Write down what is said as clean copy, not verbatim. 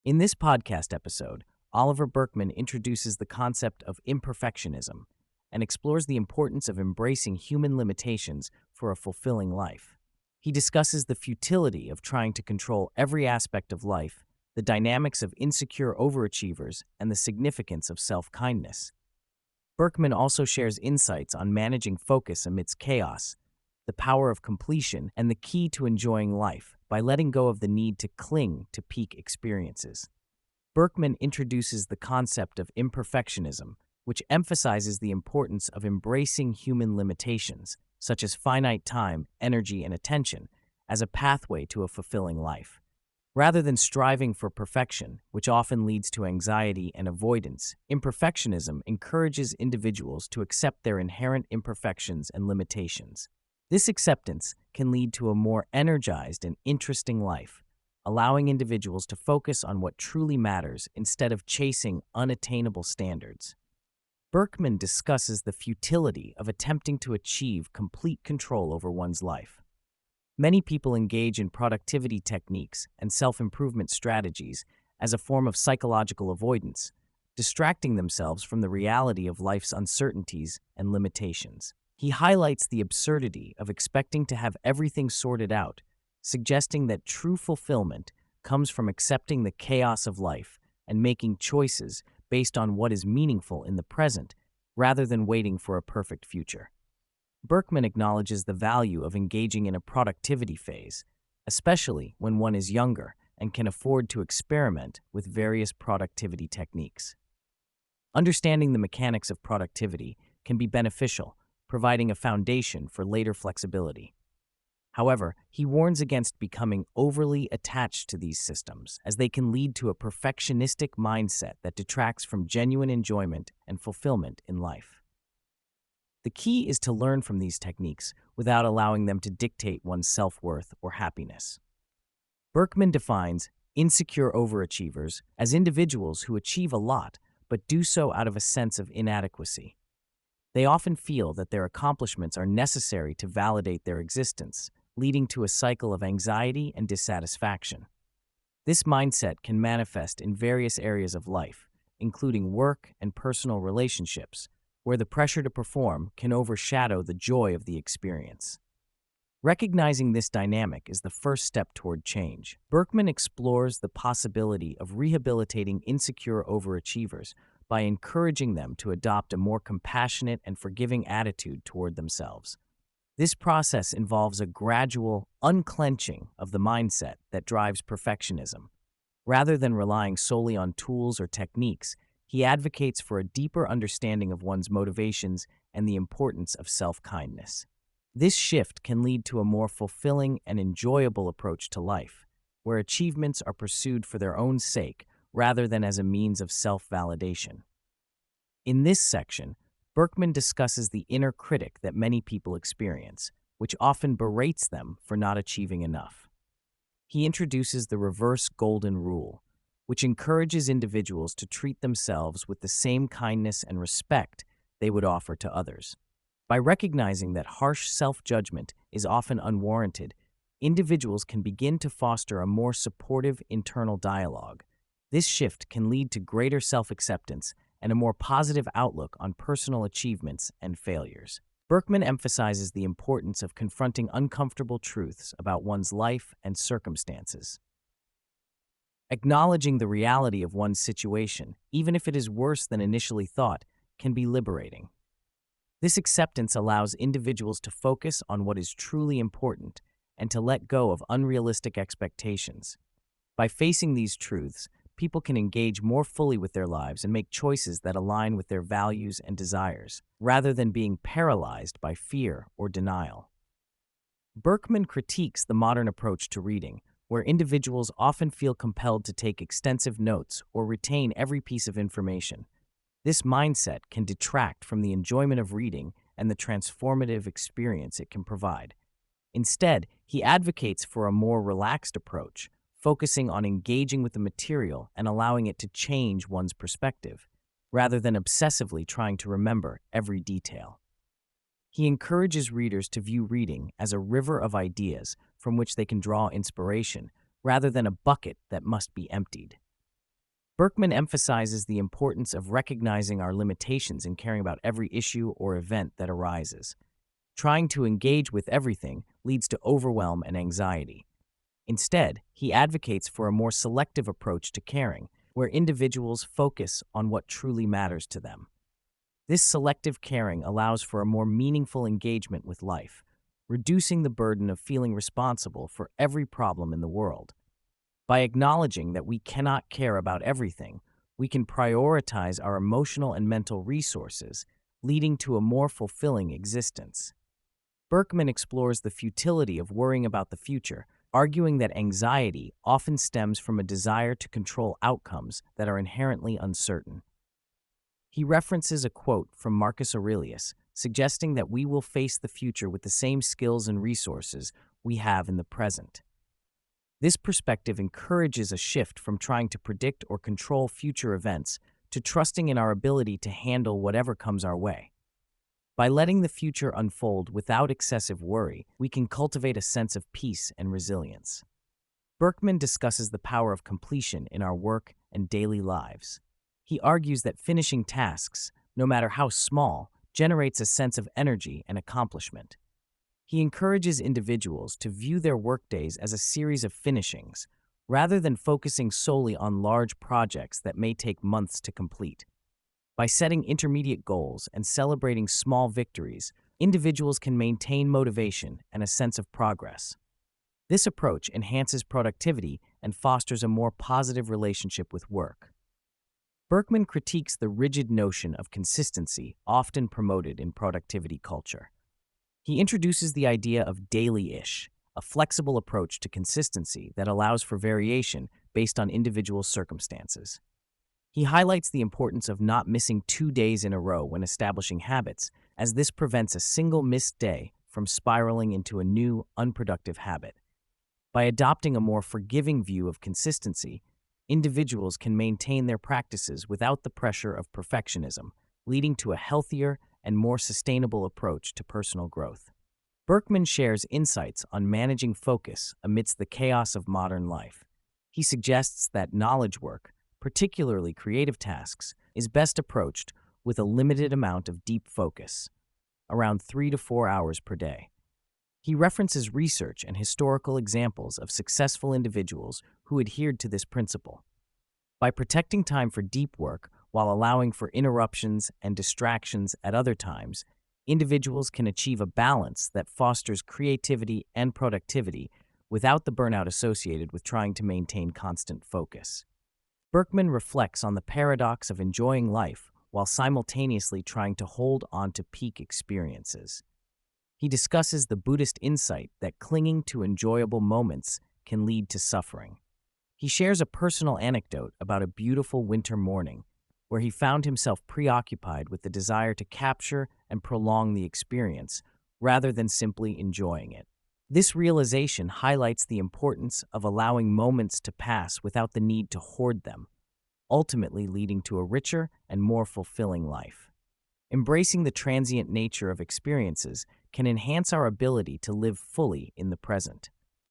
In this podcast episode, Oliver Burkeman introduces the concept of imperfectionism and explores the importance of embracing human limitations for a fulfilling life. He discusses the futility of trying to control every aspect of life, the dynamics of insecure overachievers, and the significance of self-kindness. Burkeman also shares insights on managing focus amidst chaos, the power of completion, and the key to enjoying life by letting go of the need to cling to peak experiences. Burkeman introduces the concept of imperfectionism, which emphasizes the importance of embracing human limitations, such as finite time, energy, and attention, as a pathway to a fulfilling life. Rather than striving for perfection, which often leads to anxiety and avoidance, imperfectionism encourages individuals to accept their inherent imperfections and limitations. This acceptance can lead to a more energized and interesting life, allowing individuals to focus on what truly matters instead of chasing unattainable standards. Burkeman discusses the futility of attempting to achieve complete control over one's life. Many people engage in productivity techniques and self-improvement strategies as a form of psychological avoidance, distracting themselves from the reality of life's uncertainties and limitations. He highlights the absurdity of expecting to have everything sorted out, suggesting that true fulfillment comes from accepting the chaos of life and making choices based on what is meaningful in the present rather than waiting for a perfect future. Burkeman acknowledges the value of engaging in a productivity phase, especially when one is younger and can afford to experiment with various productivity techniques. Understanding the mechanics of productivity can be beneficial, providing a foundation for later flexibility. However, he warns against becoming overly attached to these systems, as they can lead to a perfectionistic mindset that detracts from genuine enjoyment and fulfillment in life. The key is to learn from these techniques without allowing them to dictate one's self-worth or happiness. Burkeman defines insecure overachievers as individuals who achieve a lot but do so out of a sense of inadequacy. They often feel that their accomplishments are necessary to validate their existence, leading to a cycle of anxiety and dissatisfaction. This mindset can manifest in various areas of life, including work and personal relationships, where the pressure to perform can overshadow the joy of the experience. Recognizing this dynamic is the first step toward change. Burkeman explores the possibility of rehabilitating insecure overachievers by encouraging them to adopt a more compassionate and forgiving attitude toward themselves. This process involves a gradual unclenching of the mindset that drives perfectionism. Rather than relying solely on tools or techniques, he advocates for a deeper understanding of one's motivations and the importance of self-kindness. This shift can lead to a more fulfilling and enjoyable approach to life, where achievements are pursued for their own sake rather than as a means of self-validation. In this section, Burkeman discusses the inner critic that many people experience, which often berates them for not achieving enough. He introduces the reverse golden rule, which encourages individuals to treat themselves with the same kindness and respect they would offer to others. By recognizing that harsh self-judgment is often unwarranted, individuals can begin to foster a more supportive internal dialogue. This shift can lead to greater self-acceptance and a more positive outlook on personal achievements and failures. Burkeman emphasizes the importance of confronting uncomfortable truths about one's life and circumstances. Acknowledging the reality of one's situation, even if it is worse than initially thought, can be liberating. This acceptance allows individuals to focus on what is truly important and to let go of unrealistic expectations. By facing these truths, people can engage more fully with their lives and make choices that align with their values and desires, rather than being paralyzed by fear or denial. Burkeman critiques the modern approach to reading, where individuals often feel compelled to take extensive notes or retain every piece of information. This mindset can detract from the enjoyment of reading and the transformative experience it can provide. Instead, he advocates for a more relaxed approach, focusing on engaging with the material and allowing it to change one's perspective, rather than obsessively trying to remember every detail. He encourages readers to view reading as a river of ideas from which they can draw inspiration, rather than a bucket that must be emptied. Burkeman emphasizes the importance of recognizing our limitations in caring about every issue or event that arises. Trying to engage with everything leads to overwhelm and anxiety. Instead, he advocates for a more selective approach to caring, where individuals focus on what truly matters to them. This selective caring allows for a more meaningful engagement with life, reducing the burden of feeling responsible for every problem in the world. By acknowledging that we cannot care about everything, we can prioritize our emotional and mental resources, leading to a more fulfilling existence. Burkeman explores the futility of worrying about the future, arguing that anxiety often stems from a desire to control outcomes that are inherently uncertain. He references a quote from Marcus Aurelius, suggesting that we will face the future with the same skills and resources we have in the present. This perspective encourages a shift from trying to predict or control future events to trusting in our ability to handle whatever comes our way. By letting the future unfold without excessive worry, we can cultivate a sense of peace and resilience. Burkeman discusses the power of completion in our work and daily lives. He argues that finishing tasks, no matter how small, generates a sense of energy and accomplishment. He encourages individuals to view their workdays as a series of finishings, rather than focusing solely on large projects that may take months to complete. By setting intermediate goals and celebrating small victories, individuals can maintain motivation and a sense of progress. This approach enhances productivity and fosters a more positive relationship with work. Burkeman critiques the rigid notion of consistency often promoted in productivity culture. He introduces the idea of daily-ish, a flexible approach to consistency that allows for variation based on individual circumstances. He highlights the importance of not missing 2 days in a row when establishing habits, as this prevents a single missed day from spiraling into a new, unproductive habit. By adopting a more forgiving view of consistency, individuals can maintain their practices without the pressure of perfectionism, leading to a healthier and more sustainable approach to personal growth. Burkeman shares insights on managing focus amidst the chaos of modern life. He suggests that knowledge work, particularly creative tasks, is best approached with a limited amount of deep focus, around 3 to 4 hours per day. He references research and historical examples of successful individuals who adhered to this principle. By protecting time for deep work while allowing for interruptions and distractions at other times, individuals can achieve a balance that fosters creativity and productivity without the burnout associated with trying to maintain constant focus. Burkeman reflects on the paradox of enjoying life while simultaneously trying to hold on to peak experiences. He discusses the Buddhist insight that clinging to enjoyable moments can lead to suffering. He shares a personal anecdote about a beautiful winter morning where he found himself preoccupied with the desire to capture and prolong the experience rather than simply enjoying it. This realization highlights the importance of allowing moments to pass without the need to hoard them, ultimately leading to a richer and more fulfilling life. Embracing the transient nature of experiences can enhance our ability to live fully in the present.